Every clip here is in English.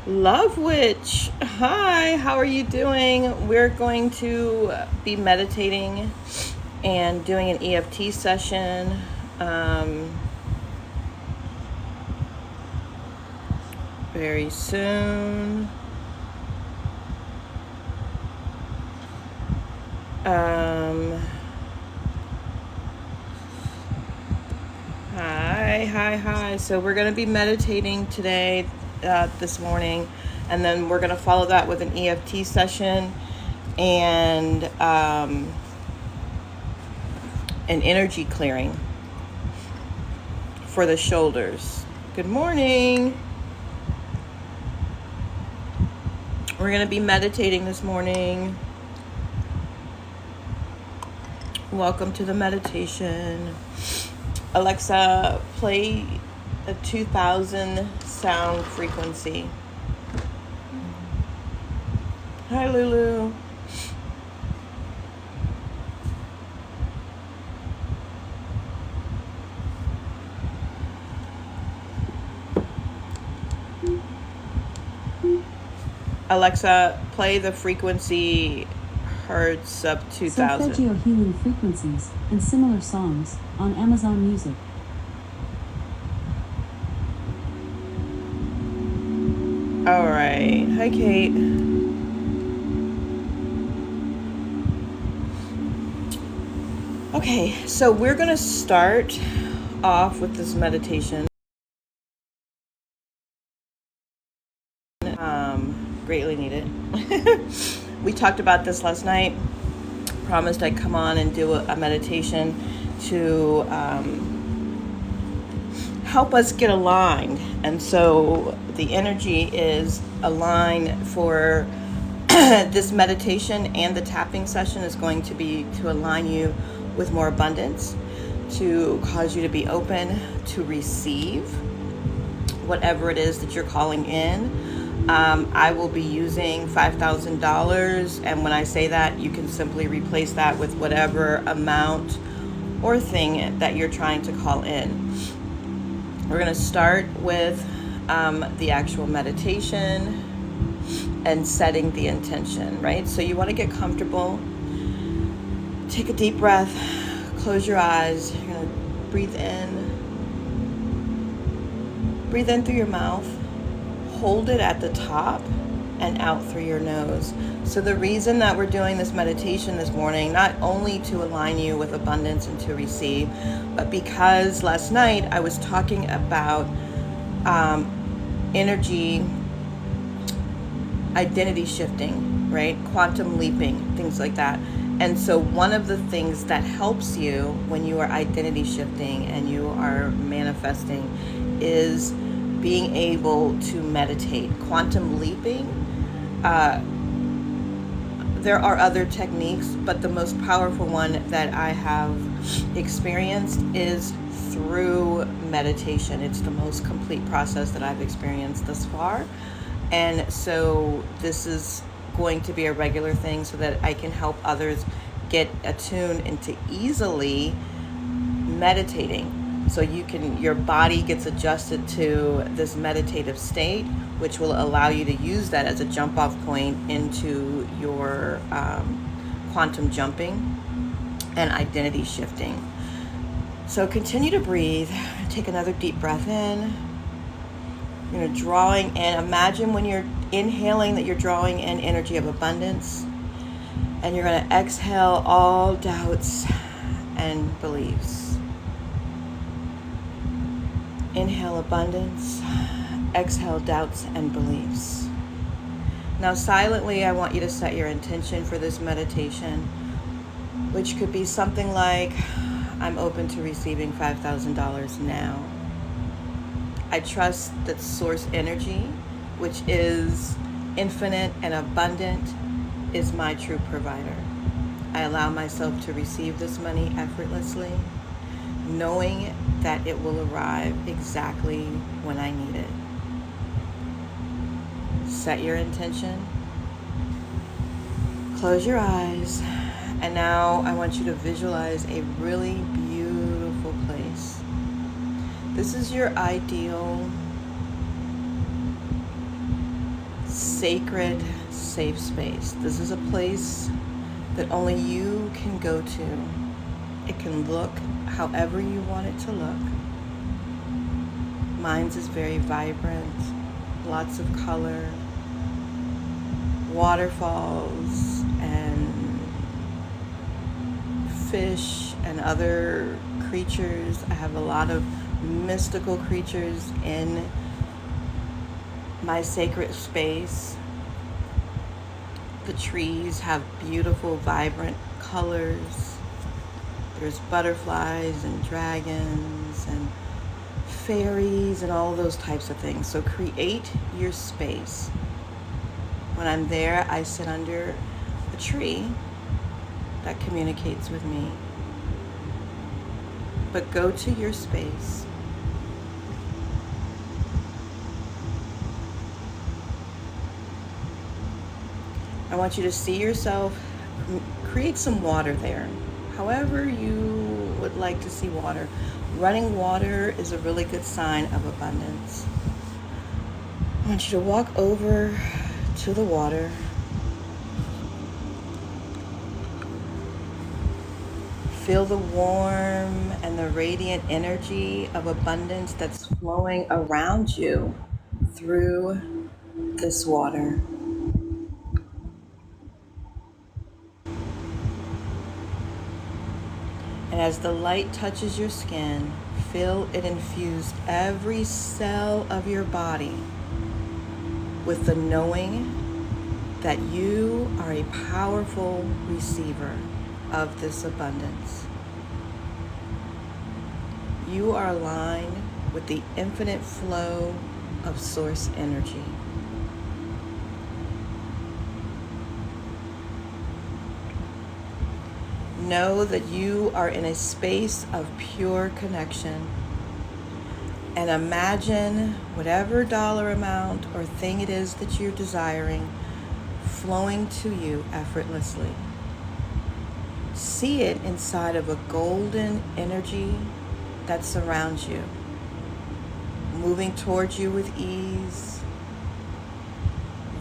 Love Witch, hi, how are you doing? We're going to be meditating and doing an EFT session. Very soon. Hi. So we're going to be meditating today, this morning, and then we're going to follow that with an EFT session and an energy clearing for the shoulders. Good morning. We're going to be meditating this morning. Welcome to the meditation. Alexa, play a 2000 sound frequency. Hi, Lulu. Alexa, play the frequency hertz up 2000. Solfeggio healing frequencies and similar songs on Amazon Music. All right. Hi, Kate. Okay, so we're going to start off with this meditation. Greatly needed. We talked about this last night. Promised I'd come on and do a meditation to help us get aligned. And so the energy is aligned for this meditation, and the tapping session is going to be to align you with more abundance, to cause you to be open to receive whatever it is that you're calling in. I will be using $5,000, and when I say that, you can simply replace that with whatever amount or thing that you're trying to call in. We're going to start with the actual meditation and setting the intention, right? So you want to get comfortable. Take a deep breath. Close your eyes. You're going to breathe in. Breathe in through your mouth. Hold it at the top and out through your nose. So the reason that we're doing this meditation this morning, not only to align you with abundance and to receive, but because last night I was talking about energy, identity shifting, right? Quantum leaping, things like that. And so one of the things that helps you when you are identity shifting and you are manifesting is being able to meditate. Quantum leaping, there are other techniques, but the most powerful one that I have experienced is through meditation. It's the most complete process that I've experienced thus far. And so this is going to be a regular thing so that I can help others get attuned into easily meditating. So your body gets adjusted to this meditative state, which will allow you to use that as a jump off point into your quantum jumping and identity shifting. So continue to breathe. Take another deep breath in. You're drawing in. Imagine when you're inhaling that you're drawing in energy of abundance, and you're going to exhale all doubts and beliefs. Inhale abundance, exhale doubts and beliefs. Now silently, I want you to set your intention for this meditation, which could be something like, I'm open to receiving $5,000 now. I trust that source energy, which is infinite and abundant, is my true provider. I allow myself to receive this money effortlessly, knowing that it will arrive exactly when I need it. Set your intention. Close your eyes. And now I want you to visualize a really beautiful place. This is your ideal sacred, safe space. This is a place that only you can go to. It can look however you want it to look. Mine's is very vibrant, lots of color, waterfalls and fish and other creatures. I have a lot of mystical creatures in my sacred space. The trees have beautiful, vibrant colors. There's butterflies and dragons and fairies and all those types of things. So create your space. When I'm there, I sit under a tree that communicates with me. But go to your space. I want you to see yourself, create some water there. However you would like to see water. Running water is a really good sign of abundance. I want you to walk over to the water. Feel the warm and the radiant energy of abundance that's flowing around you through this water. And as the light touches your skin, feel it infuse every cell of your body with the knowing that you are a powerful receiver of this abundance. You are aligned with the infinite flow of source energy. Know that you are in a space of pure connection, and imagine whatever dollar amount or thing it is that you're desiring flowing to you effortlessly. See it inside of a golden energy that surrounds you, moving towards you with ease.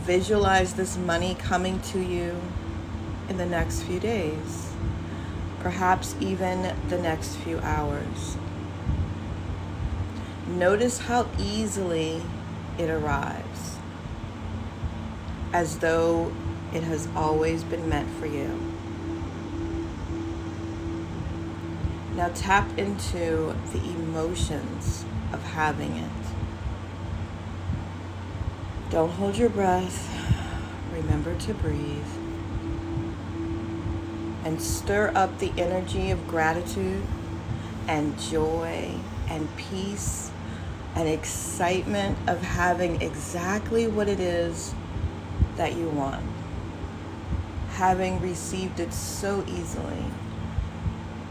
Visualize this money coming to you in the next few days, perhaps even the next few hours. Notice how easily it arrives, as though it has always been meant for you. Now tap into the emotions of having it. Don't hold your breath. Remember to breathe. And stir up the energy of gratitude and joy and peace and excitement of having exactly what it is that you want. Having received it so easily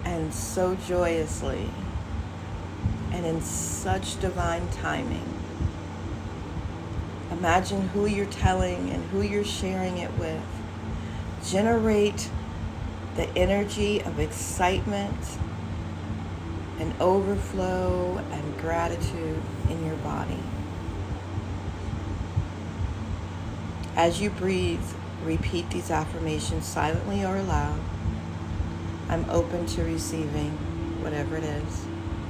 and so joyously and in such divine timing. Imagine who you're telling and who you're sharing it with. Generate the energy of excitement and overflow and gratitude in your body. As you breathe, repeat these affirmations silently or aloud. I'm open to receiving whatever it is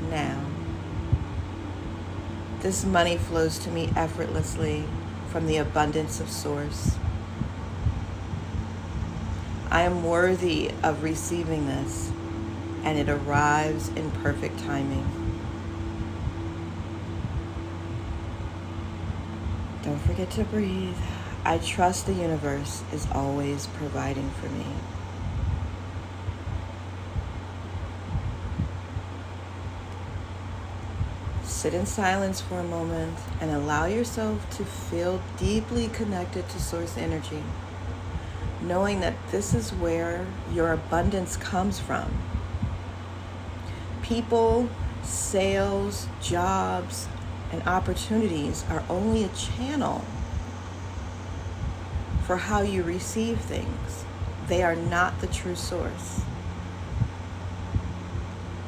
now. This money flows to me effortlessly from the abundance of source. I am worthy of receiving this, and it arrives in perfect timing. Don't forget to breathe. I trust the universe is always providing for me. Sit in silence for a moment and allow yourself to feel deeply connected to source energy, knowing that this is where your abundance comes from. People, sales, jobs, and opportunities are only a channel for how you receive things. They are not the true source.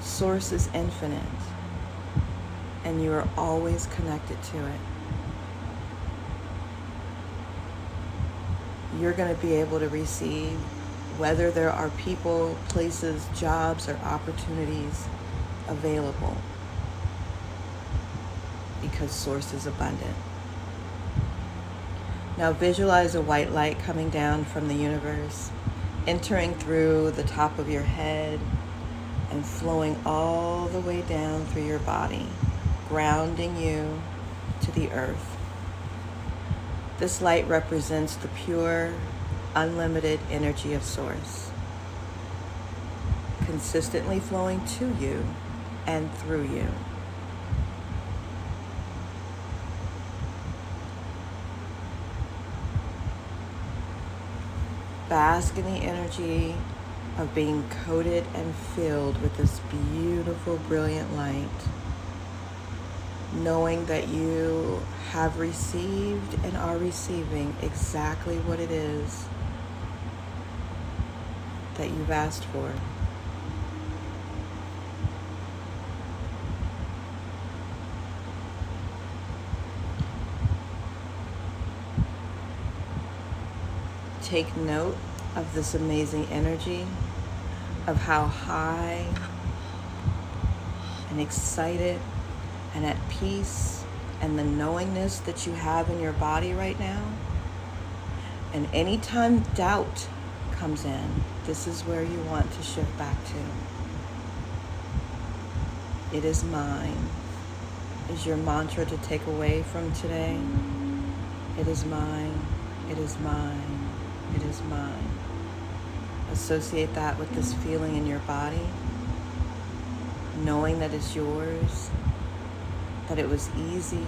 Source is infinite, and you are always connected to it. you're going to be able to receive, whether there are people, places, jobs, or opportunities available, because Source is abundant. Now visualize a white light coming down from the universe, entering through the top of your head and flowing all the way down through your body, grounding you to the earth. This light represents the pure, unlimited energy of Source, consistently flowing to you and through you. Bask in the energy of being coated and filled with this beautiful, brilliant light, knowing that you have received and are receiving exactly what it is that you've asked for. Take note of this amazing energy, of how high and excited and at peace, and the knowingness that you have in your body right now. And anytime doubt comes in, this is where you want to shift back to. It is mine is your mantra to take away from today. It is mine. It is mine. It is mine. Associate that with this feeling in your body, knowing that it's yours, that it was easy,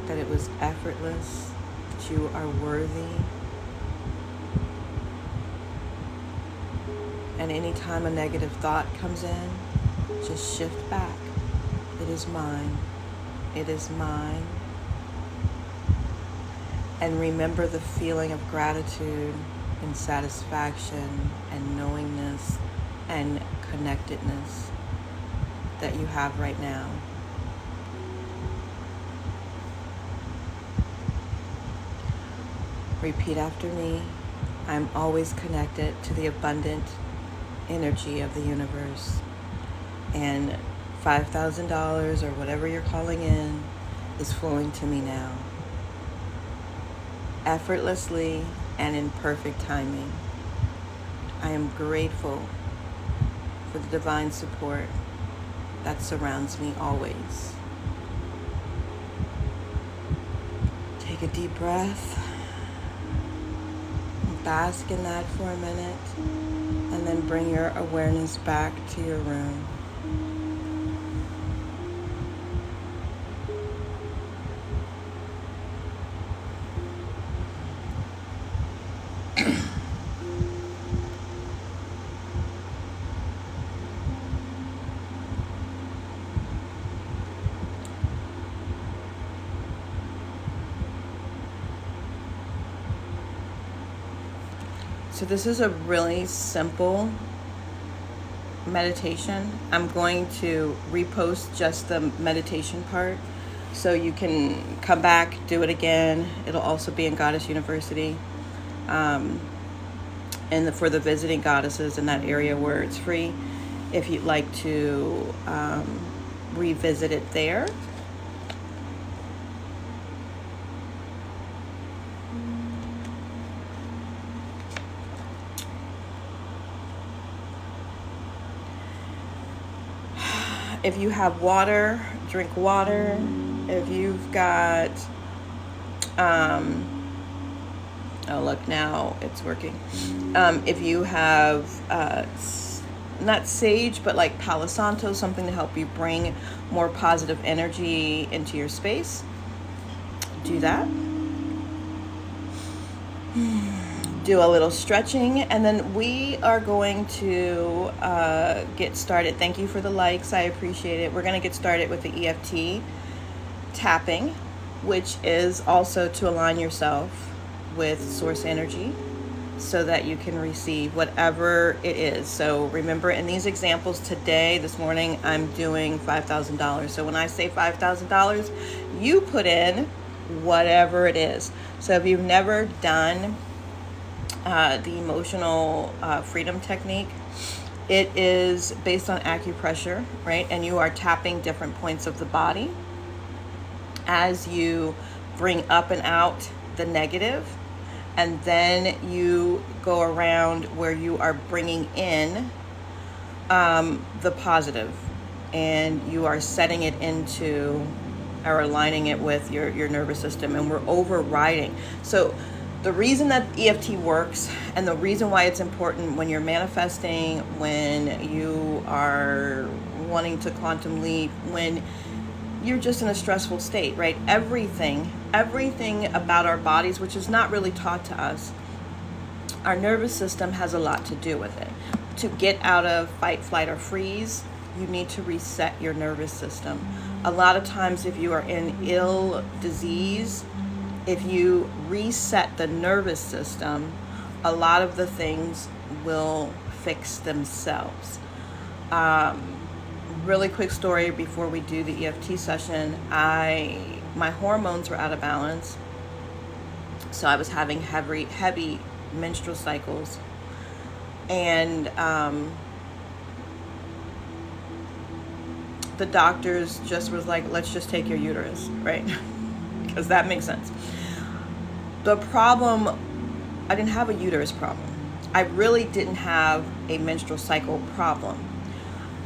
that it was effortless, that you are worthy. And anytime a negative thought comes in, just shift back. It is mine. It is mine. And remember the feeling of gratitude and satisfaction and knowingness and connectedness that you have right now. Repeat after me. I'm always connected to the abundant energy of the universe, and $5,000 or whatever you're calling in is flowing to me now, effortlessly and in perfect timing. I am grateful for the divine support that surrounds me always. Take a deep breath, bask in that for a minute, and then bring your awareness back to your room. So this is a really simple meditation. I'm going to repost just the meditation part so you can come back, do it again. It'll also be in Goddess University, and for the visiting goddesses in that area where it's free, if you'd like to revisit it there. If you have water, drink water. If you've got, oh look, now it's working. If you have, not sage, but like Palo Santo, something to help you bring more positive energy into your space, do that. Do a little stretching, and then we are going to get started. Thank you for the likes. I appreciate it. We're going to get started with the EFT tapping, which is also to align yourself with source energy so that you can receive whatever it is. So remember, in these examples today, this morning, I'm doing $5,000. So when I say $5,000, you put in whatever it is. So if you've never done the emotional freedom technique. It is based on acupressure, right? And you are tapping different points of the body as you bring up and out the negative, and then you go around where you are bringing in the positive, and you are setting it into or aligning it with your nervous system, and we're overriding. So the reason that EFT works, and the reason why it's important when you're manifesting, when you are wanting to quantum leap, when you're just in a stressful state, right? Everything about our bodies, which is not really taught to us, our nervous system has a lot to do with it. To get out of fight, flight, or freeze, you need to reset your nervous system. A lot of times, if you are in ill disease, if you reset the nervous system, a lot of the things will fix themselves. Really quick story before we do the EFT session. My hormones were out of balance, so I was having heavy menstrual cycles, and the doctors just was like, let's just take your uterus, right? Because that makes sense. The problem, I didn't have a uterus problem. I really didn't have a menstrual cycle problem.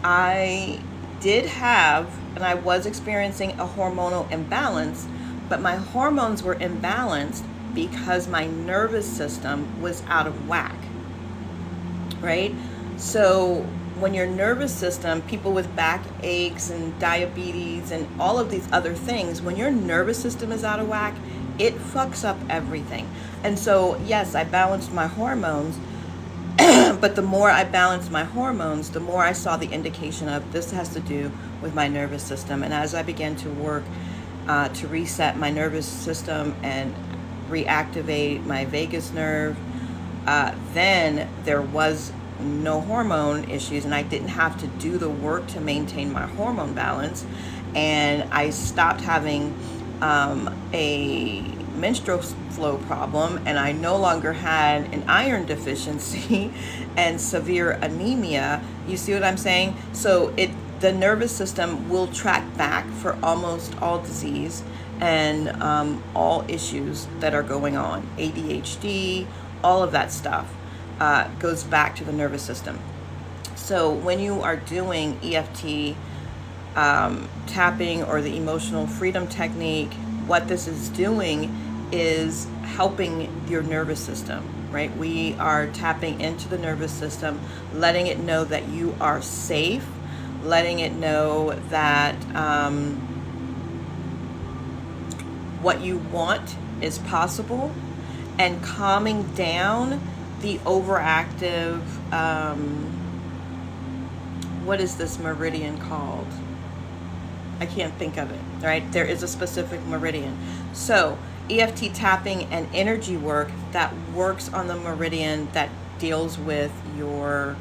I did have, and I was experiencing a hormonal imbalance, but my hormones were imbalanced because my nervous system was out of whack, right? So when your nervous system, people with back aches and diabetes and all of these other things, when your nervous system is out of whack, it fucks up everything. And so, yes, I balanced my hormones, but the more I balanced my hormones, the more I saw the indication of this has to do with my nervous system. And as I began to work to reset my nervous system and reactivate my vagus nerve, then there was no hormone issues, and I didn't have to do the work to maintain my hormone balance. And I stopped having a menstrual flow problem, and I no longer had an iron deficiency and severe anemia. You see what I'm saying? So the nervous system will track back for almost all disease and all issues that are going on. ADHD, all of that stuff goes back to the nervous system. So when you are doing EFT tapping or the emotional freedom technique, what this is doing is helping your nervous system, right? We are tapping into the nervous system, letting it know that you are safe, letting it know that what you want is possible, and calming down the overactive, what is this meridian called? I can't think of it, right? There is a specific meridian. So EFT tapping and energy work that works on the meridian that deals with your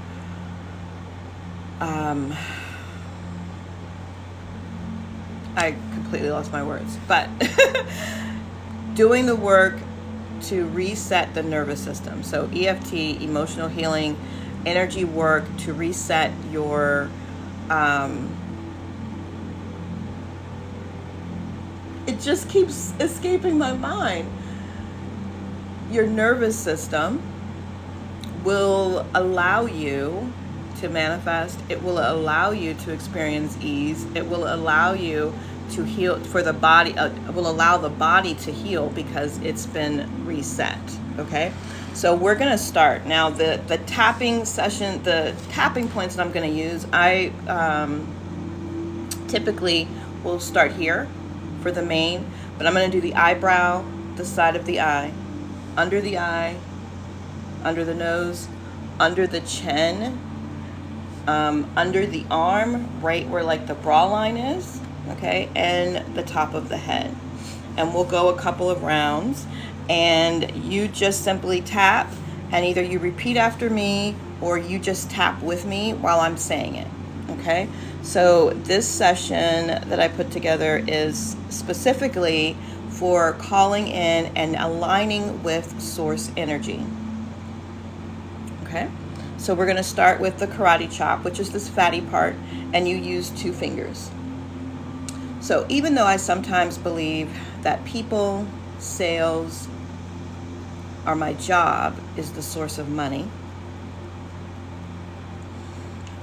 I completely lost my words, but doing the work to reset the nervous system. So EFT, emotional healing, energy work to reset your it just keeps escaping my mind. Your nervous system will allow you to manifest. It will allow you to experience ease. It will allow you to heal for the body. It will allow the body to heal because it's been reset. Okay, so we're gonna start now. The tapping session, the tapping points that I'm gonna use, I typically will start here for the main, but I'm gonna do the eyebrow, the side of the eye, under the eye, under the nose, under the chin, under the arm, right where like the bra line is, okay, and the top of the head. And we'll go a couple of rounds, and you just simply tap, and either you repeat after me or you just tap with me while I'm saying it, okay? So this session that I put together is specifically for calling in and aligning with source energy. Okay? So we're going to start with the karate chop, which is this fatty part, and you use 2 fingers. So even though I sometimes believe that people, sales, or my job is the source of money,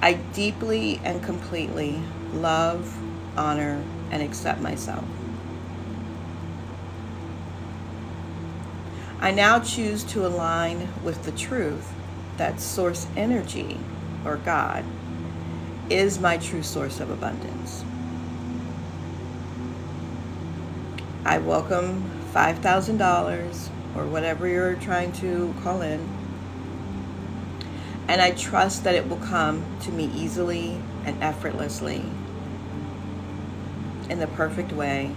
I deeply and completely love, honor, and accept myself. I now choose to align with the truth that source energy, or God, is my true source of abundance. I welcome $5,000 or whatever you're trying to call in, and I trust that it will come to me easily and effortlessly, in the perfect way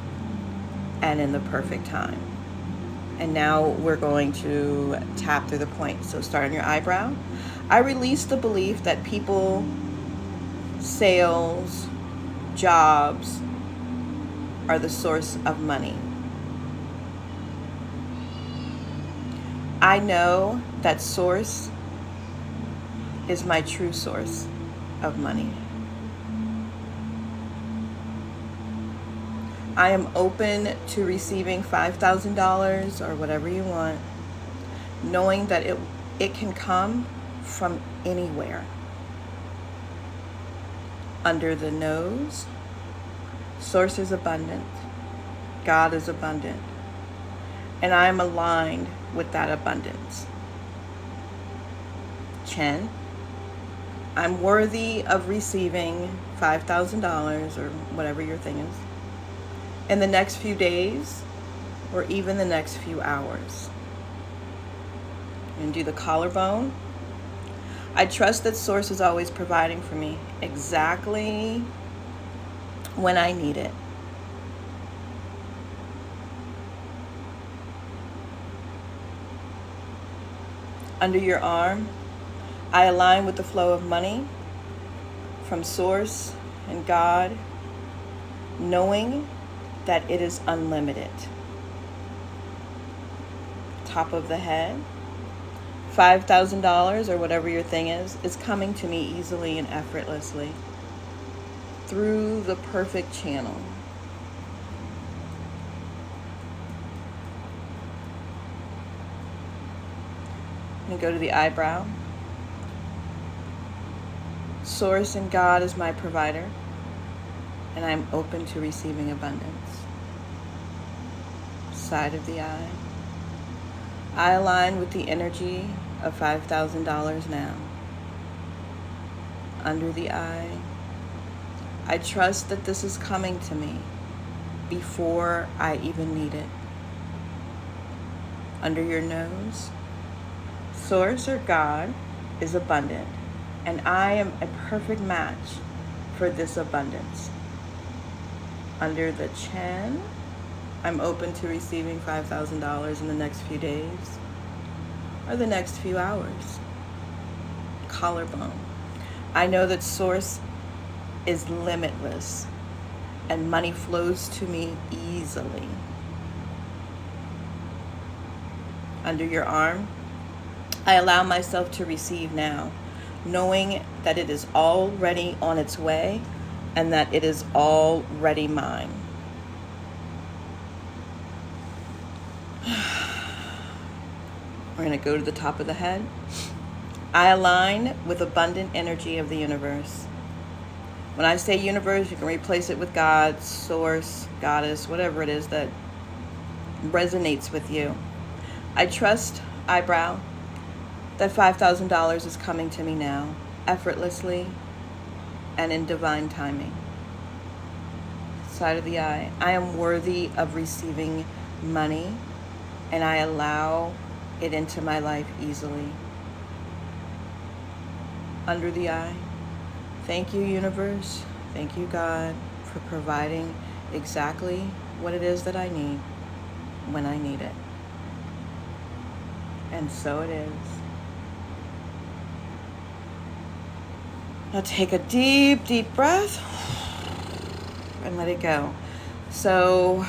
and in the perfect time. And now we're going to tap through the point. So start on your eyebrow. I release the belief that people, sales, jobs are the source of money. I know that source is my true source of money. I am open to receiving $5,000 or whatever you want, knowing that it can come from anywhere. Under the nose, source is abundant, God is abundant, and I am aligned with that abundance. Chin, I'm worthy of receiving $5,000 or whatever your thing is in the next few days or even the next few hours. And do the collarbone. I trust that source is always providing for me exactly when I need it. Under your arm, I align with the flow of money from source and God, knowing that it is unlimited. Top of the head, $5,000 or whatever your thing is coming to me easily and effortlessly through the perfect channel. And go to the eyebrow. Source and God is my provider, and I'm open to receiving abundance. Side of the eye. I align with the energy of $5,000 now. Under the eye. I trust that this is coming to me before I even need it. Under your nose. Source or God is abundant, and I am a perfect match for this abundance. Under the chin, I'm open to receiving $5,000 in the next few days or the next few hours. Collarbone. I know that source is limitless and money flows to me easily. Under your arm, I allow myself to receive now, knowing that it is already on its way and that it is already mine. We're going to go to the top of the head. I align with abundant energy of the universe. When I say universe, you can replace it with God, source, goddess, whatever it is that resonates with you. I trust, eyebrow, that $5,000 is coming to me now, effortlessly and in divine timing. Side of the eye. I am worthy of receiving money, and I allow it into my life easily. Under the eye. Thank you, universe. Thank you, God, for providing exactly what it is that I need when I need it. And so it is. Now take a deep, deep breath and let it go. So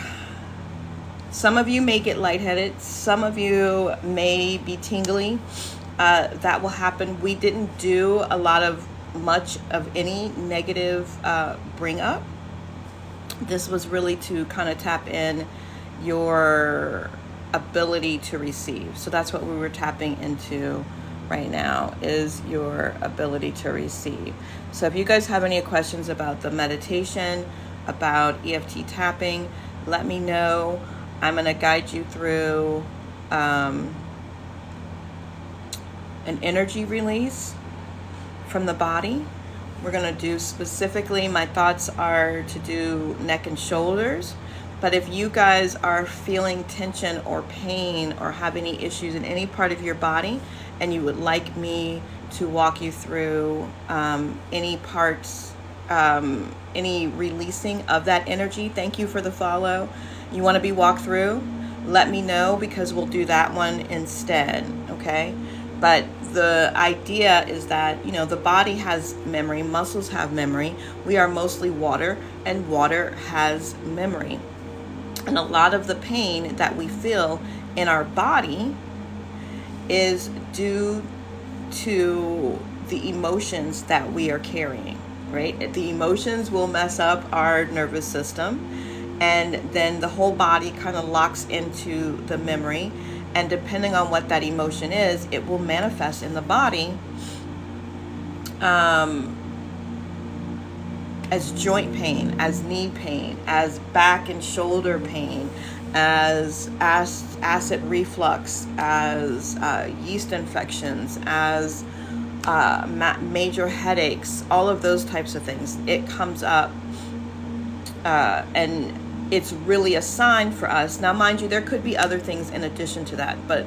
some of you may get lightheaded. Some of you may be tingly. that will happen. We didn't do much of any negative bring up. This was really to kind of tap in your ability to receive. So that's what we were tapping into right now, is your ability to receive. So if you guys have any questions about the meditation, about EFT tapping, let me know. I'm going to guide you through an energy release from the body. We're going to do specifically, my thoughts are to do neck and shoulders. But if you guys are feeling tension or pain or have any issues in any part of your body, and you would like me to walk you through any parts, any releasing of that energy, thank you for the follow. You want to be walked through, let me know, because we'll do that one instead, okay? But the idea is that, the body has memory, muscles have memory. We are mostly water, and water has memory. And a lot of the pain that we feel in our body is due to the emotions that we are carrying, right? The emotions will mess up our nervous system, and then the whole body kind of locks into the memory. And depending on what that emotion is, it will manifest in the body as joint pain, as knee pain, as back and shoulder pain, as acid reflux, as yeast infections, as major headaches, all of those types of things. It comes up, and it's really a sign for us. Now, mind you, there could be other things in addition to that, but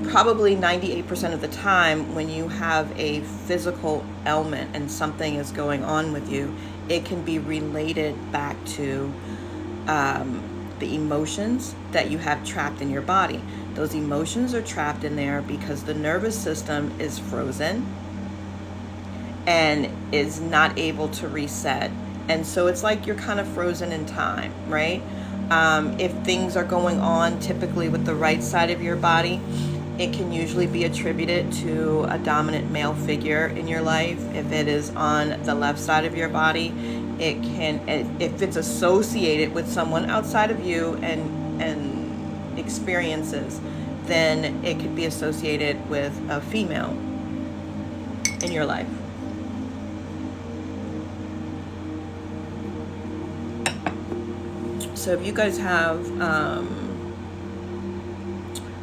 probably 98% of the time when you have a physical ailment and something is going on with you, it can be related back to the emotions that you have trapped in your body. Those emotions are trapped in there because the nervous system is frozen and is not able to reset. And so it's like you're kind of frozen in time, right? If things are going on typically with the right side of your body, it can usually be attributed to a dominant male figure in your life. If it is on the left side of your body, it can, if it's associated with someone outside of you and experiences, then it could be associated with a female in your life. So if you guys have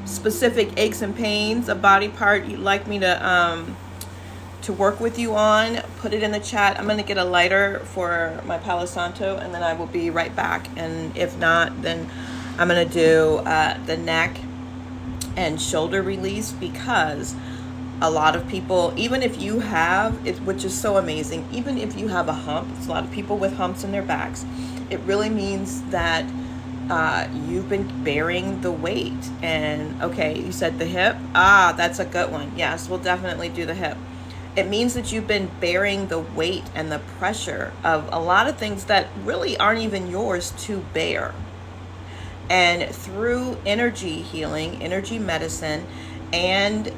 specific aches and pains, a body part you'd like me to work with you on, put it in the chat. I'm going to get a lighter for my Palo Santo, and then I will be right back. And if not, then I'm going to do the neck and shoulder release, because a lot of people, even if you have it, which is so amazing, even if you have a hump, it's a lot of people with humps in their backs, it really means that you've been bearing the weight. And okay, you said the hip. That's a good one. Yes, we'll definitely do the hip. It means that you've been bearing the weight and the pressure of a lot of things that really aren't even yours to bear. And through energy healing, energy medicine, and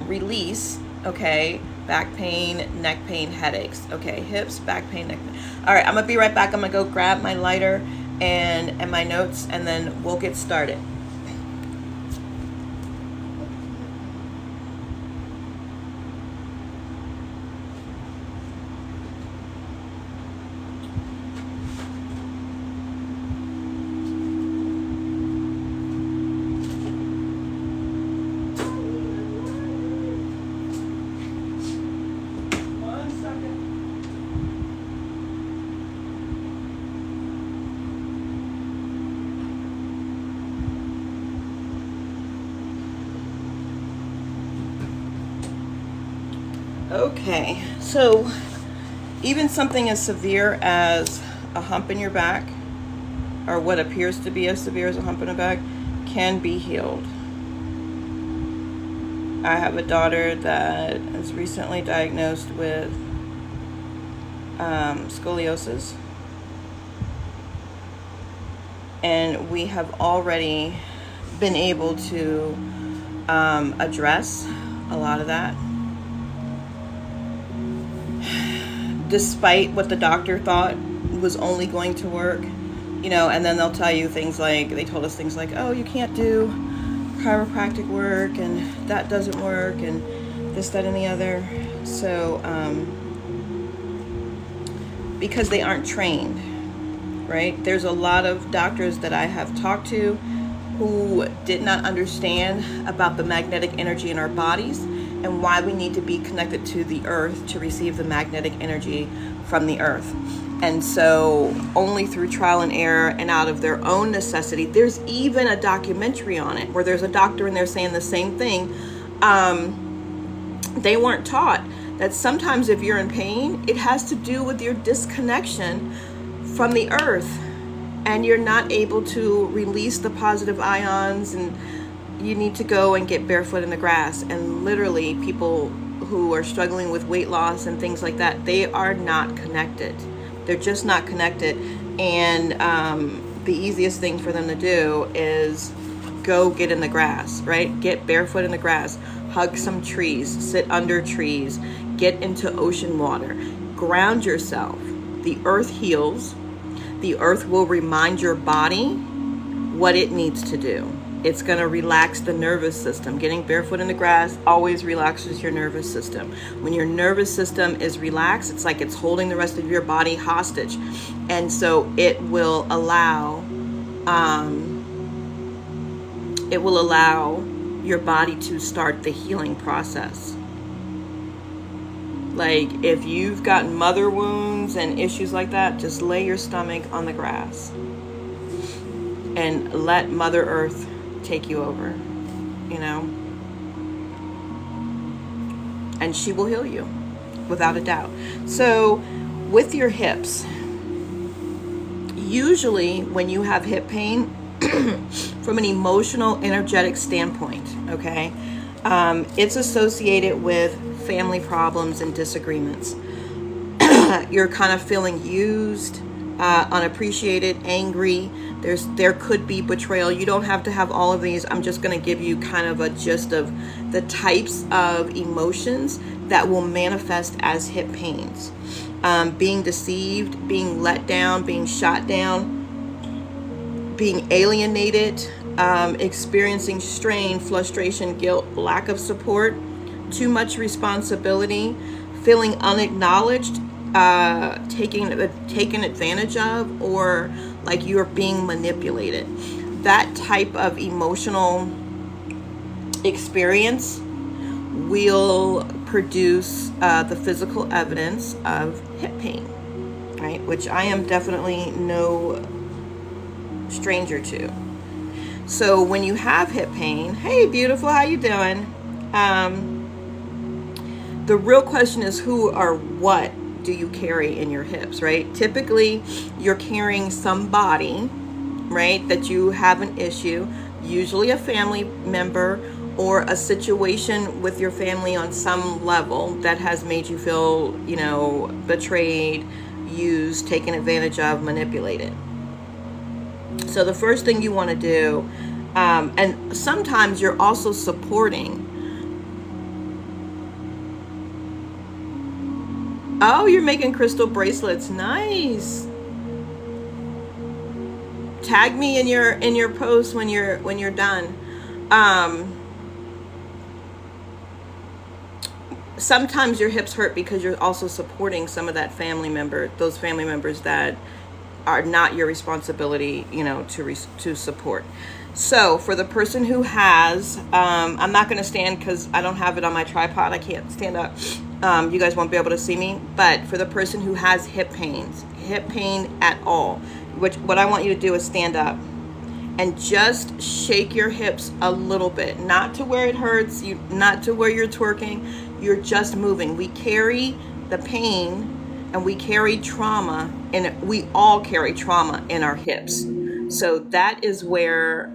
release, okay, back pain, neck pain, headaches, okay, hips, back pain, neck pain. All right, I'm gonna be right back. I'm gonna go grab my lighter and my notes, and then we'll get started. Okay, so even something as severe as a hump in your back, or what appears to be as severe as a hump in the back, can be healed. I have a daughter that is recently diagnosed with scoliosis, and we have already been able to address a lot of that. Despite what the doctor thought was only going to work, and then they'll tell you things like, they told us things like, oh, you can't do chiropractic work, and that doesn't work, and this, that, and the other. So, because they aren't trained, right? There's a lot of doctors that I have talked to who did not understand about the magnetic energy in our bodies and why we need to be connected to the earth to receive the magnetic energy from the earth. And so only through trial and error and out of their own necessity, there's even a documentary on it where there's a doctor in there saying the same thing. They weren't taught that sometimes if you're in pain, it has to do with your disconnection from the earth, and you're not able to release the positive ions, and you need to go and get barefoot in the grass. And literally people who are struggling with weight loss and things like that, they are not connected. They're just not connected. And the easiest thing for them to do is go get in the grass, right? Get barefoot in the grass, hug some trees, sit under trees, get into ocean water, ground yourself. The earth heals. The earth will remind your body what it needs to do. It's going to relax the nervous system. Getting barefoot in the grass always relaxes your nervous system. When your nervous system is relaxed, it's like it's holding the rest of your body hostage. And so it will allow your body to start the healing process. Like if you've got mother wounds and issues like that, just lay your stomach on the grass and let Mother Earth take you over, and she will heal you without a doubt. So with your hips, usually when you have hip pain, from an emotional, energetic standpoint, okay, it's associated with family problems and disagreements. You're kind of feeling used, unappreciated, angry. There could be betrayal. You don't have to have all of these. I'm just going to give you kind of a gist of the types of emotions that will manifest as hip pains. Being deceived, being let down, being shot down, being alienated, experiencing strain, frustration, guilt, lack of support, too much responsibility, feeling unacknowledged, taken advantage of, or like you're being manipulated. That type of emotional experience will produce the physical evidence of hip pain, right? Which I am definitely no stranger to. So when you have hip pain, hey beautiful, how you doing? The real question is who or what do you carry in your hips, right? Typically you're carrying somebody, right, that you have an issue, usually a family member or a situation with your family on some level that has made you feel, betrayed, used, taken advantage of, manipulated. So the first thing you want to do, and sometimes you're also supporting. Oh, you're making crystal bracelets. Nice. Tag me in your post when you're done. Sometimes your hips hurt because you're also supporting some of that family member, those family members that are not your responsibility, to support. So for the person who has, I'm not going to stand because I don't have it on my tripod. I can't stand up. You guys won't be able to see me. But for the person who has hip pain at all, what I want you to do is stand up and just shake your hips a little bit, not to where it hurts, not to where you're twerking. You're just moving. We carry the pain and we carry trauma, and we all carry trauma in our hips. So that is where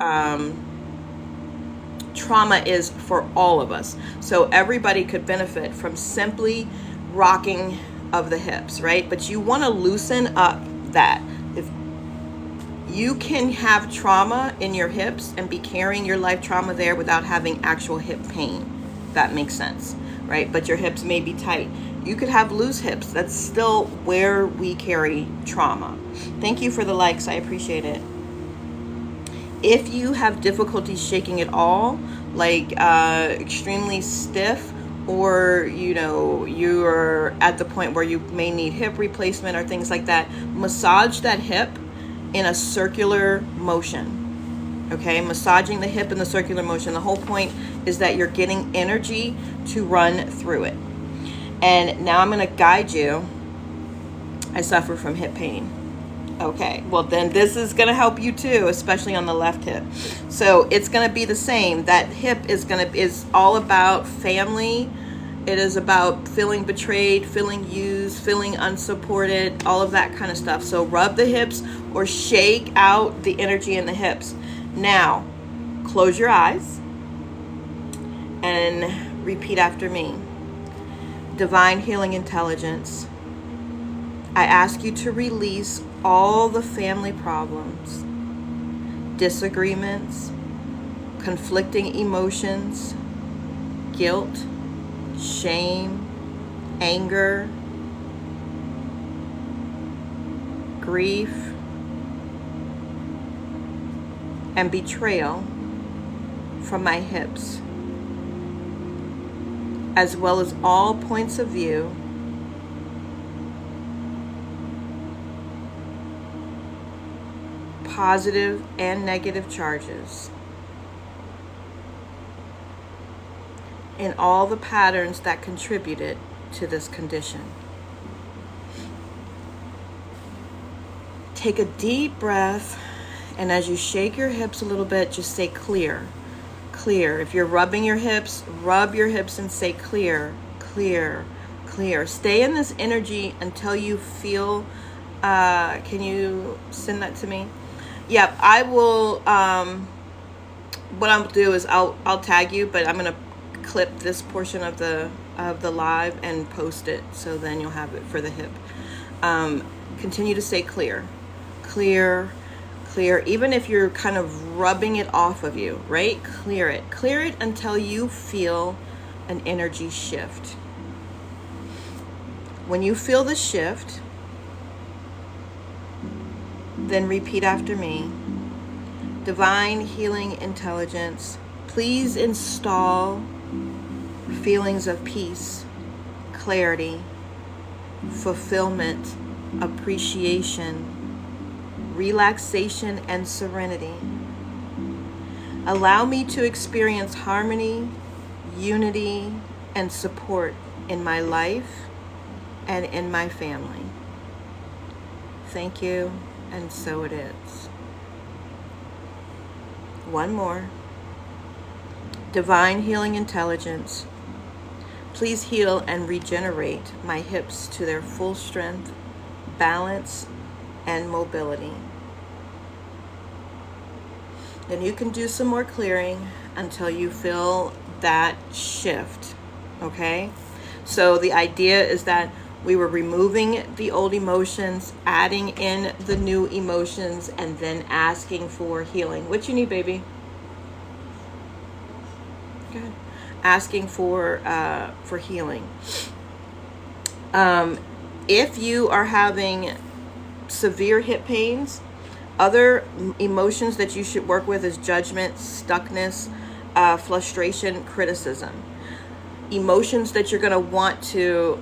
trauma is for all of us. So everybody could benefit from simply rocking of the hips, right? But you want to loosen up that. You can have trauma in your hips and be carrying your life trauma there without having actual hip pain. That makes sense, right? But your hips may be tight. You could have loose hips. That's still where we carry trauma. Thank you for the likes. I appreciate it. If you have difficulty shaking at all, like extremely stiff, or you're at the point where you may need hip replacement or things like that, massage that hip in a circular motion. Okay, massaging the hip in the circular motion. The whole point is that you're getting energy to run through it. And now I'm going to guide you. I suffer from hip pain. Okay, well then this is going to help you too, especially on the left hip. So it's going to be the same. That hip is all about family. It is about feeling betrayed, feeling used, feeling unsupported, all of that kind of stuff. So rub the hips or shake out the energy in the hips. Now, close your eyes and repeat after me. Divine healing intelligence, I ask you to release all the family problems, disagreements, conflicting emotions, guilt, shame, anger, grief, and betrayal from my hips, as well as all points of view positive and negative charges, and all the patterns that contributed to this condition. Take a deep breath, and as you shake your hips a little bit, just say clear, clear. If you're rubbing your hips, rub your hips and say clear, clear, clear. Stay in this energy until you feel, can you send that to me? Yep, I will, what I'll do is I'll tag you, but I'm going to clip this portion of the live and post it, so then you'll have it for the hip. Continue to say clear, clear, clear. Even if you're kind of rubbing it off of you, right? Clear it until you feel an energy shift. When you feel the shift, then repeat after me. Divine healing intelligence, please install feelings of peace, clarity, fulfillment, appreciation, relaxation, and serenity. Allow me to experience harmony, unity, and support in my life and in my family. Thank you, and so it is. One more. Divine healing intelligence, please heal and regenerate my hips to their full strength, balance, and mobility. Then you can do some more clearing until you feel that shift, okay? So the idea is that we were removing the old emotions, adding in the new emotions, and then asking for healing. What you need, baby? Good. Asking for healing. If you are having severe hip pains, other emotions that you should work with is judgment, stuckness, frustration, criticism. Emotions that you're going to want to,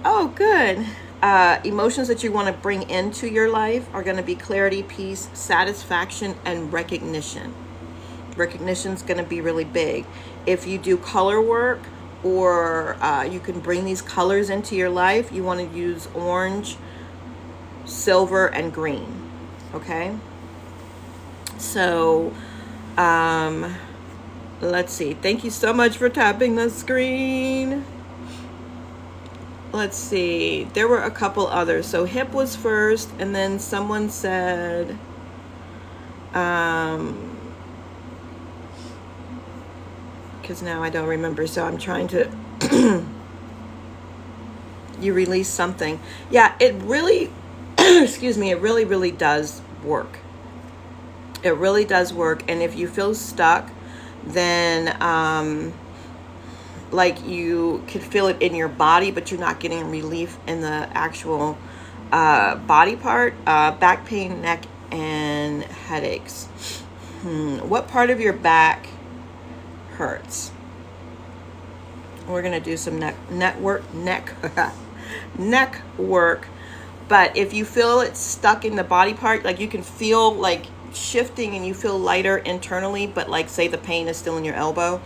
emotions that you want to bring into your life are going to be clarity, peace, satisfaction, and recognition. Recognition is going to be really big. If you do color work, or you can bring these colors into your life, you want to use orange, silver, and green. Okay? So, let's see. Thank you so much for tapping the screen. Let's see. There were a couple others. So hip was first, and then someone said, because now I don't remember, so I'm trying to, you release something. Yeah, it really, excuse me, it really, really does work. It really does work. And if you feel stuck, then like you can feel it in your body, but you're not getting relief in the actual body part, back pain, neck, and headaches. What part of your back hurts? We're gonna do some neck work. But if you feel it stuck in the body part, like you can feel like shifting and you feel lighter internally, but like say the pain is still in your elbow,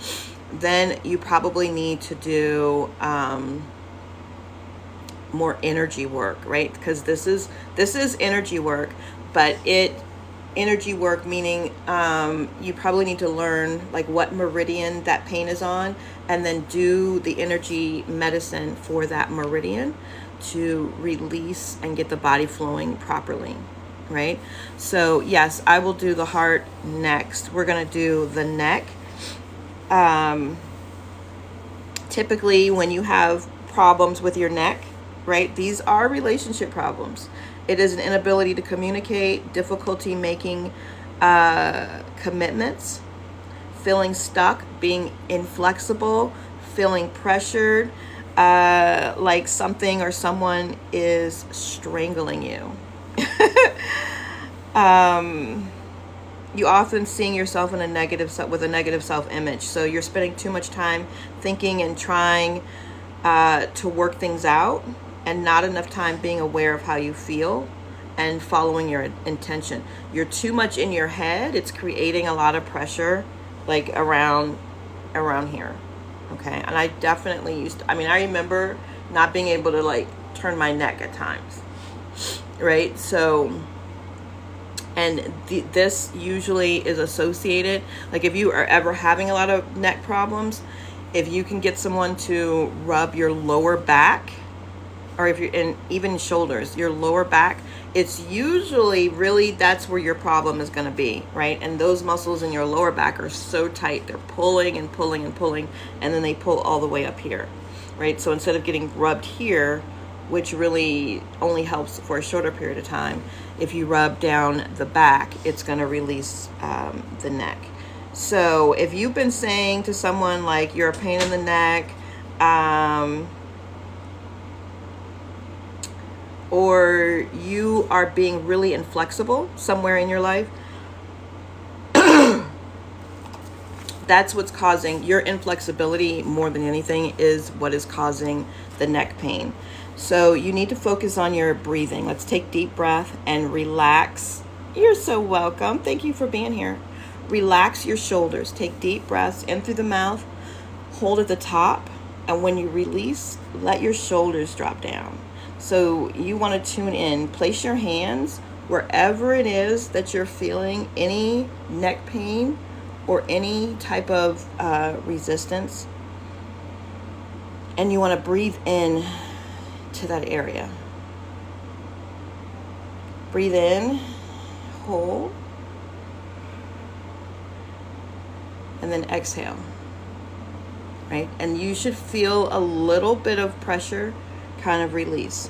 then you probably need to do more energy work, right? Because this is energy work, but energy work meaning you probably need to learn like what meridian that pain is on, and then do the energy medicine for that meridian to release and get the body flowing properly, right? So yes, I will do the heart next. We're going to do the neck. Typically when you have problems with your neck, right, these are relationship problems. It is an inability to communicate, difficulty making commitments, feeling stuck, being inflexible, feeling pressured, like something or someone is strangling you. You often seeing yourself in a negative with a negative self-image. So you're spending too much time thinking and trying to work things out, and not enough time being aware of how you feel and following your intention. You're too much in your head. It's creating a lot of pressure, like around here. Okay, and I definitely I remember not being able to like turn my neck at times, right? So, and this usually is associated, like if you are ever having a lot of neck problems, if you can get someone to rub your lower back, or if you're in even shoulders, your lower back, it's usually really that's where your problem is going to be, right? And those muscles in your lower back are so tight, they're pulling and pulling and pulling, and then they pull all the way up here, right? So instead of getting rubbed here, which really only helps for a shorter period of time, if you rub down the back, it's going to release the neck. So if you've been saying to someone like you're a pain in the neck, or you are being really inflexible somewhere in your life, that's what's causing your inflexibility more than anything, is what is causing the neck pain. So you need to focus on your breathing. Let's take deep breath and relax. You're so welcome. Thank you for being here. Relax your shoulders. Take deep breaths in through the mouth, hold at the top, and when you release, let your shoulders drop down. So you want to tune in, place your hands wherever it is that you're feeling any neck pain or any type of resistance. And you want to breathe in to that area. Breathe in, hold, and then exhale, right? And you should feel a little bit of pressure kind of release.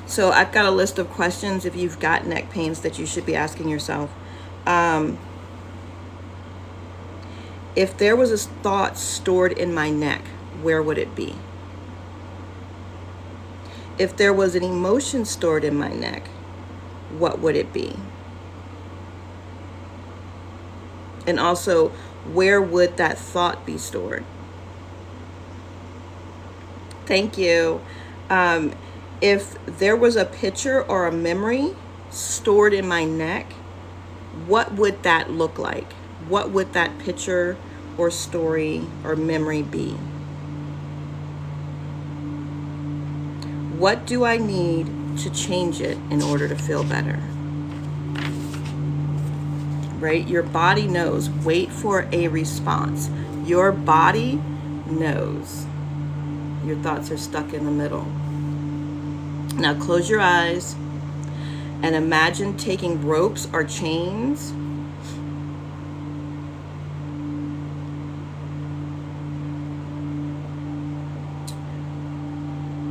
So I've got a list of questions if you've got neck pains that you should be asking yourself. If there was a thought stored in my neck, where would it be? If there was an emotion stored in my neck, what would it be? And also, where would that thought be stored? Thank you. If there was a picture or a memory stored in my neck, what would that look like? What would that picture or story or memory be? What do I need to change it in order to feel better? Right? Your body knows. Wait for a response. Your body knows. Your thoughts are stuck in the middle. Now close your eyes and imagine taking ropes or chains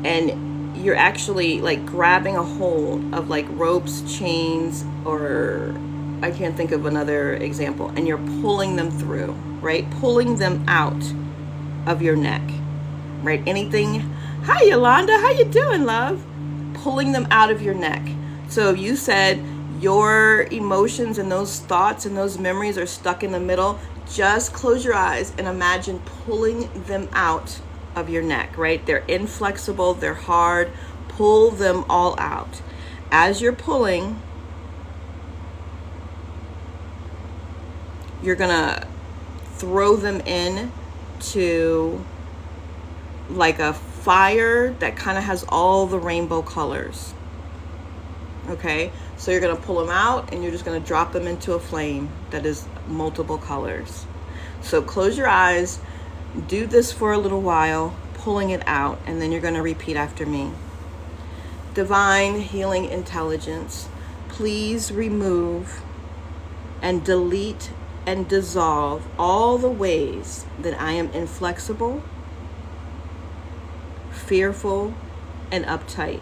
and you're actually like grabbing a hold of like ropes, chains, or I can't think of another example, and you're pulling them through, right? Pulling them out of your neck, right? Anything. Hi, Yolanda. How you doing, love? Pulling them out of your neck. So you said your emotions and those thoughts and those memories are stuck in the middle. Just close your eyes and imagine pulling them out of your neck, right? They're inflexible, they're hard. Pull them all out. As you're pulling, you're gonna throw them in to like a fire that kind of has all the rainbow colors. Okay, so you're gonna pull them out and you're just gonna drop them into a flame that is multiple colors. So close your eyes, do this for a little while, pulling it out, and then you're gonna repeat after me. Divine healing intelligence, please remove and delete and dissolve all the ways that I am inflexible, fearful, and uptight.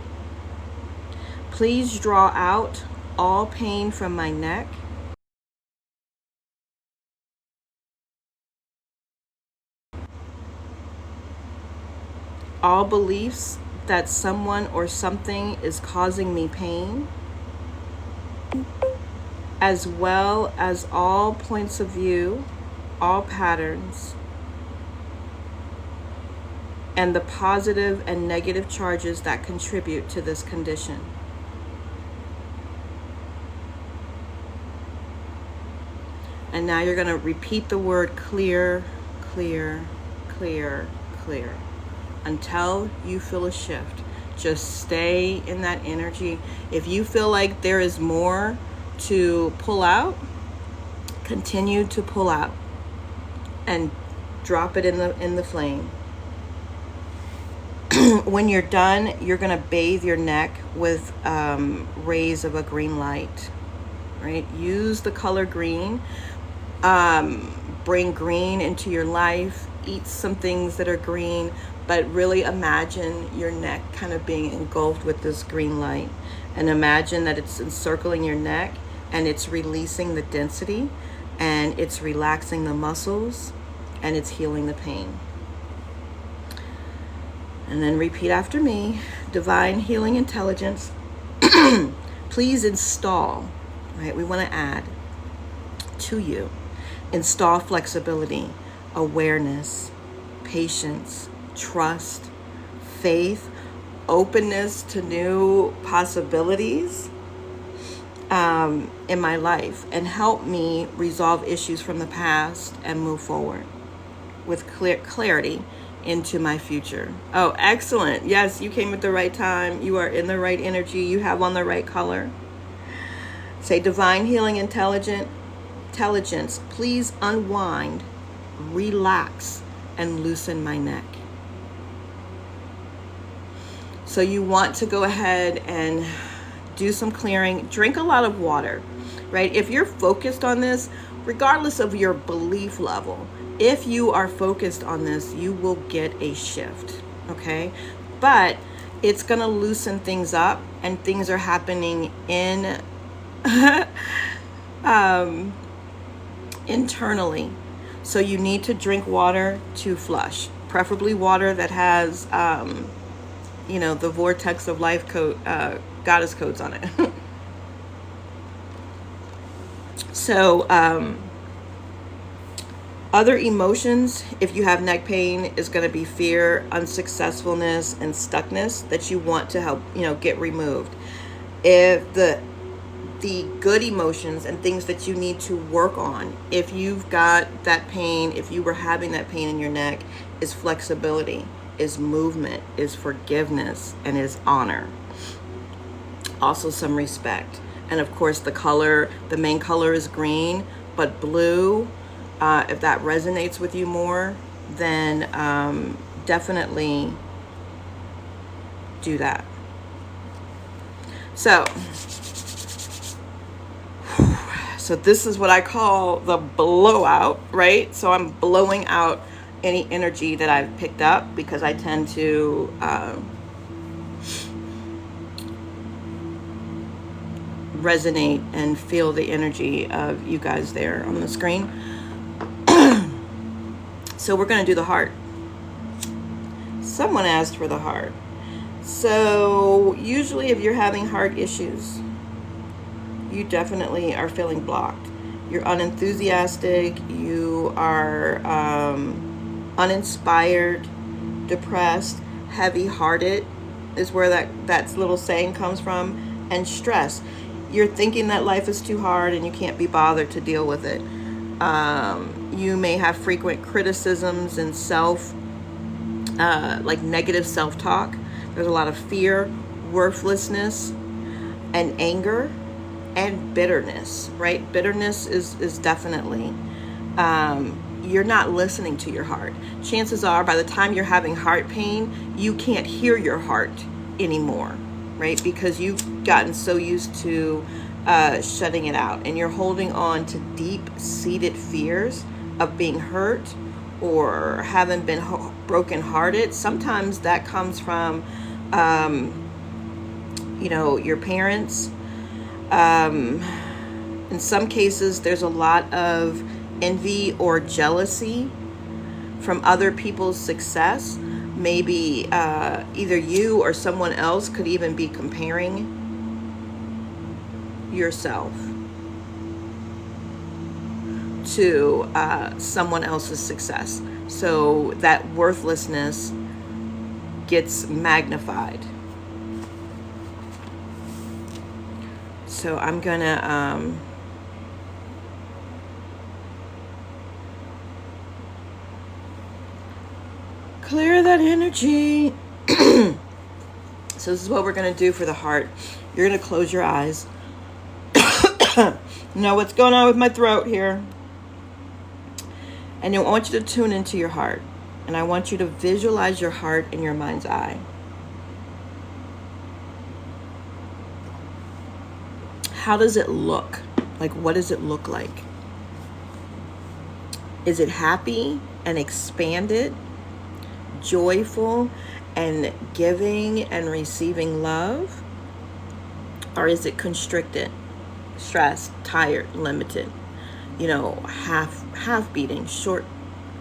Please draw out all pain from my neck, all beliefs that someone or something is causing me pain, as well as all points of view, all patterns, and the positive and negative charges that contribute to this condition. And now you're going to repeat the word clear, clear, clear, clear, until you feel a shift. Just stay in that energy. If you feel like there is more to pull out, continue to pull out and drop it in the flame. When you're done, you're going to bathe your neck with rays of a green light, right? Use the color green. Bring green into your life. Eat some things that are green, but really imagine your neck kind of being engulfed with this green light, and imagine that it's encircling your neck and it's releasing the density and it's relaxing the muscles and it's healing the pain. And then repeat after me. Divine healing intelligence, please install, right? We want to add to you. Install flexibility, awareness, patience, trust, faith, openness to new possibilities in my life, and help me resolve issues from the past and move forward with clarity into my future. Oh, excellent. Yes, you came at the right time. You are in the right energy. You have on the right color. Say, divine healing intelligence, please unwind, relax, and loosen my neck. So you want to go ahead and do some clearing. Drink a lot of water, right? If you're focused on this, regardless of your belief level, if you are focused on this, you will get a shift, okay? But it's going to loosen things up, and things are happening in internally. So you need to drink water to flush, preferably water that has the vortex of life goddess codes on it. So other emotions, if you have neck pain, is going to be fear, unsuccessfulness, and stuckness that you want to help get removed. If the good emotions and things that you need to work on, if you've got that pain, if you were having that pain in your neck, is flexibility, is movement, is forgiveness, and is honor. Also some respect. And of course the main color is green, but blue, if that resonates with you more, then definitely do that. So this is what I call the blowout, right? So I'm blowing out any energy that I've picked up, because I tend to resonate and feel the energy of you guys there on the screen. So we're going to do the heart. Someone asked for the heart. So usually if you're having heart issues, you definitely are feeling blocked. You're unenthusiastic, you are uninspired, depressed, heavy-hearted is where that little saying comes from, and stress. You're thinking that life is too hard and you can't be bothered to deal with it. You may have frequent criticisms and like negative self-talk. There's a lot of fear, worthlessness, and anger, and bitterness, right? Bitterness is definitely, you're not listening to your heart. Chances are by the time you're having heart pain, you can't hear your heart anymore, right? Because you've gotten so used to shutting it out, and you're holding on to deep-seated fears of being hurt or having been broken-hearted. Sometimes that comes from, your parents. In some cases, there's a lot of envy or jealousy from other people's success. Maybe either you or someone else could even be comparing yourself to someone else's success. So that worthlessness gets magnified. So I'm gonna clear that energy. So this is what we're gonna do for the heart. You're gonna close your eyes. Know what's going on with my throat here. And I want you to tune into your heart. And I want you to visualize your heart in your mind's eye. How does it look? Like, what does it look like? Is it happy and expanded, joyful and giving and receiving love? Or is it constricted, stressed, tired, limited? Half beating, short,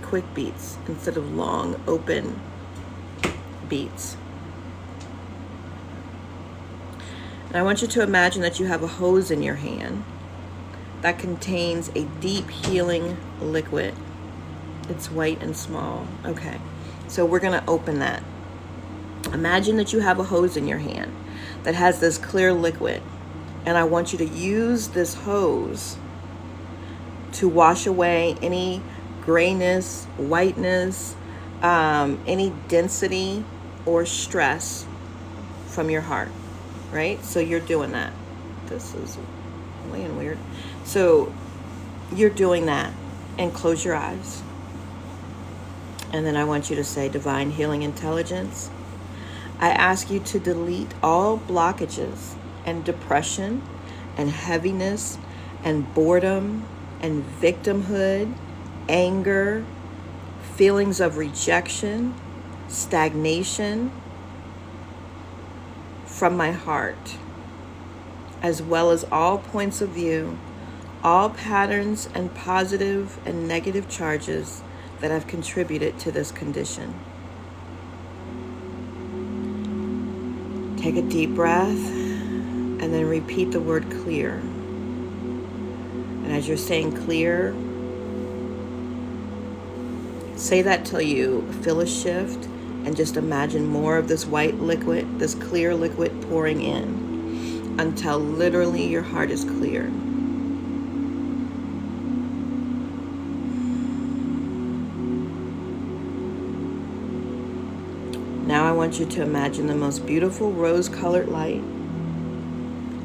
quick beats instead of long, open beats. And I want you to imagine that you have a hose in your hand that contains a deep healing liquid. It's white and small. Okay, so we're going to open that. Imagine that you have a hose in your hand that has this clear liquid. And I want you to use this hose to wash away any grayness, whiteness, any density or stress from your heart. Right? So you're doing that. This is laying weird. So you're doing that, and close your eyes. And then I want you to say, Divine Healing Intelligence, I ask you to delete all blockages and depression and heaviness and boredom and victimhood, anger, feelings of rejection, stagnation, from my heart, as well as all points of view, all patterns and positive and negative charges that have contributed to this condition. Take a deep breath and then repeat the word clear. And as you're saying clear, say that till you feel a shift. And just imagine more of this white liquid, this clear liquid pouring in until literally your heart is clear. Now I want you to imagine the most beautiful rose-colored light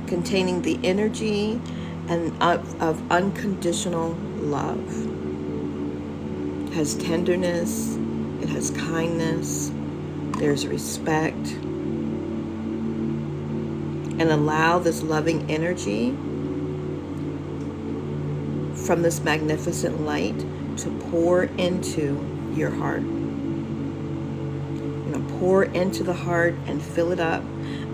containing the energy and of unconditional love. It has tenderness. It has kindness, there's respect, and allow this loving energy from this magnificent light to pour into your heart. Pour into the heart and fill it up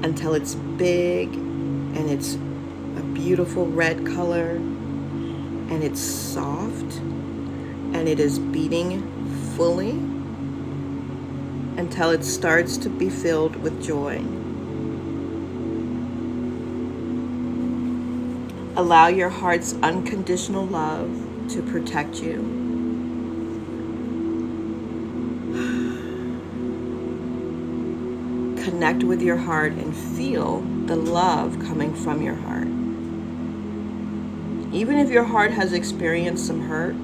until it's big and it's a beautiful red color, and it's soft, and it is beating fully until it starts to be filled with joy. Allow your heart's unconditional love to protect you. Connect with your heart and feel the love coming from your heart. Even if your heart has experienced some hurt,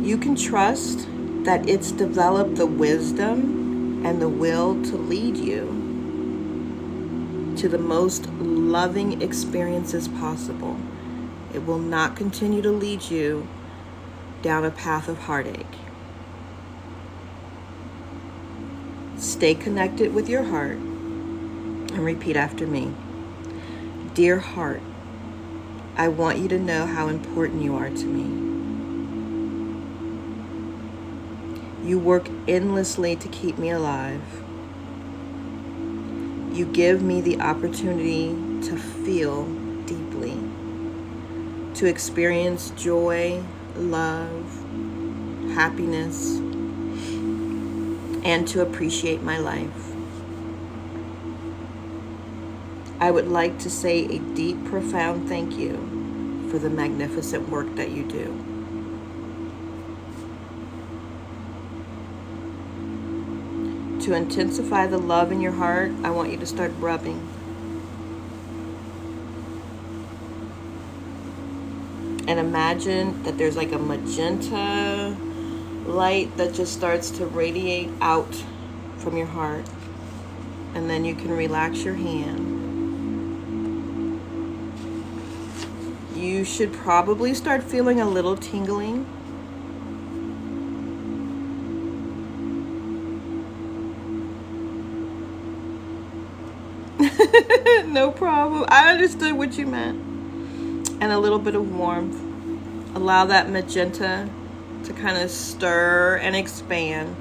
you can trust that it's developed the wisdom and the will to lead you to the most loving experiences possible. It will not continue to lead you down a path of heartache. Stay connected with your heart and repeat after me. Dear heart, I want you to know how important you are to me. You work endlessly to keep me alive. You give me the opportunity to feel deeply, to experience joy, love, happiness, and to appreciate my life. I would like to say a deep, profound thank you for the magnificent work that you do. To intensify the love in your heart, I want you to start rubbing. And imagine that there's like a magenta light that just starts to radiate out from your heart. And then you can relax your hand. You should probably start feeling a little tingling. No problem. I understood what you meant. And a little bit of warmth. Allow that magenta to kind of stir and expand.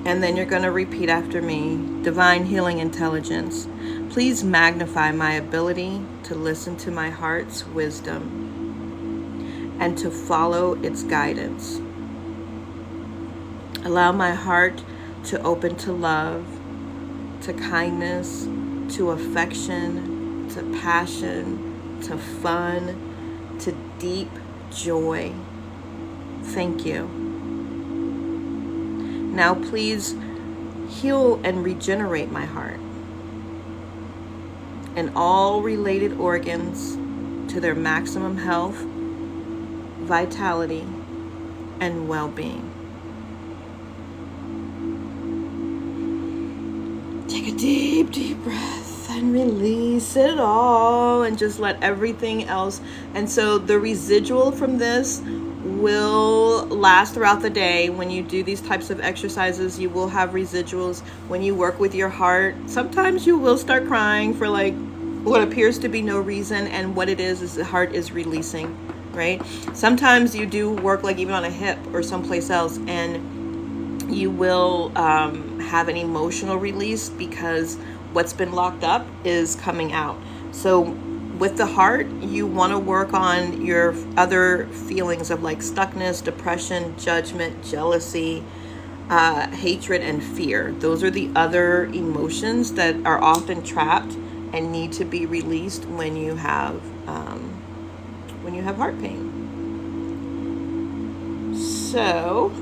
And then you're going to repeat after me. Divine healing intelligence, please magnify my ability to listen to my heart's wisdom and to follow its guidance. Allow my heart to open to love, to kindness, to affection, to passion, to fun, to deep joy. Thank you. Now please heal and regenerate my heart and all related organs to their maximum health, vitality, and well-being. Take a deep, deep breath and release it all and just let everything else. And so the residual from this will last throughout the day. When you do these types of exercises, you will have residuals. When you work with your heart, sometimes you will start crying for like what appears to be no reason, and what it is the heart is releasing, right? Sometimes you do work like even on a hip or someplace else, and you will have an emotional release because what's been locked up is coming out. So with the heart, you want to work on your other feelings of like stuckness, depression, judgment, jealousy, hatred, and fear. Those are the other emotions that are often trapped and need to be released when you have heart pain. So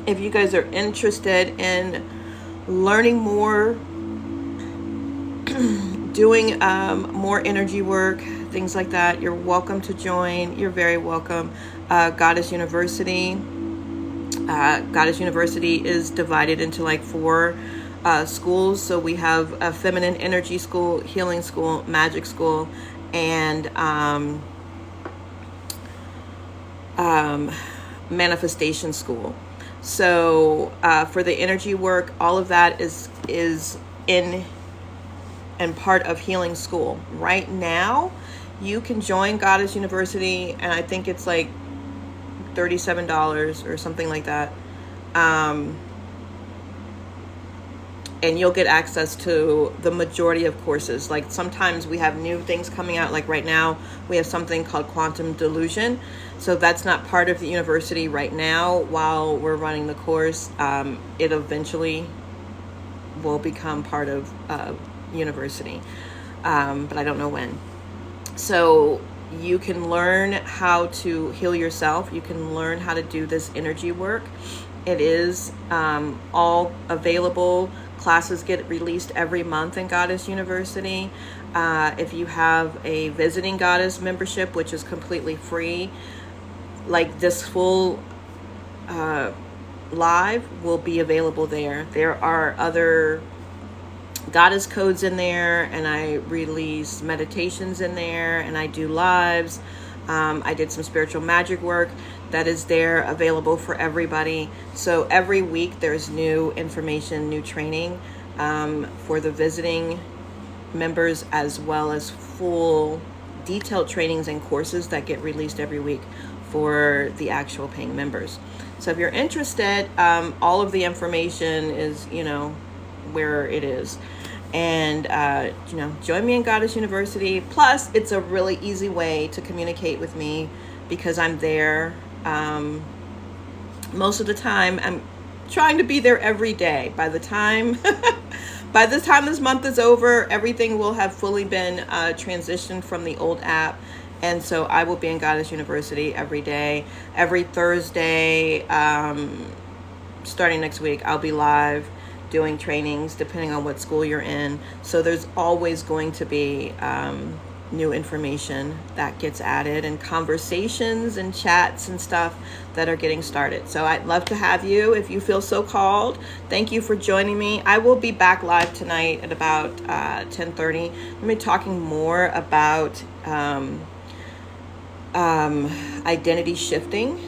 if you guys are interested in learning more, doing more energy work, things like that, you're welcome to join. You're very welcome. Goddess University. Goddess University is divided into like 4 schools. So we have a feminine energy school, healing school, magic school, and manifestation school. So for the energy work, all of that is in and part of healing school. Right now, you can join Goddess University, and I think it's like $37 or something like that. and you'll get access to the majority of courses. Like sometimes we have new things coming out, like right now we have something called quantum delusion. So that's not part of the university right now while we're running the course. It eventually will become part of university, but I don't know when. So you can learn how to heal yourself. You can learn how to do this energy work. It is all available. Classes get released every month in Goddess University. If you have a visiting Goddess membership, which is completely free, like this full live will be available there. There are other Goddess codes in there, and I release meditations in there, and I do lives. I did some spiritual magic work that is there available for everybody. So every week there's new information, new training for the visiting members, as well as full detailed trainings and courses that get released every week for the actual paying members. So if you're interested, all of the information is, where it is. And, join me in Goddess University. Plus, it's a really easy way to communicate with me because I'm there most of the time. I'm trying to be there every day. By the time this month is over, everything will have fully been transitioned from the old app. And so I will be in Goddess University every day. Every Thursday, starting next week, I'll be live doing trainings depending on what school you're in. So there's always going to be new information that gets added, and conversations and chats and stuff that are getting started. So I'd love to have you if you feel so called. Thank you for joining me. I will be back live tonight at about 10:30. I'm going to be talking more about identity shifting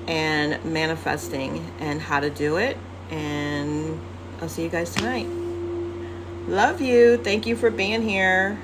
and manifesting and how to do it. And I'll see you guys tonight. Love you. Thank you for being here.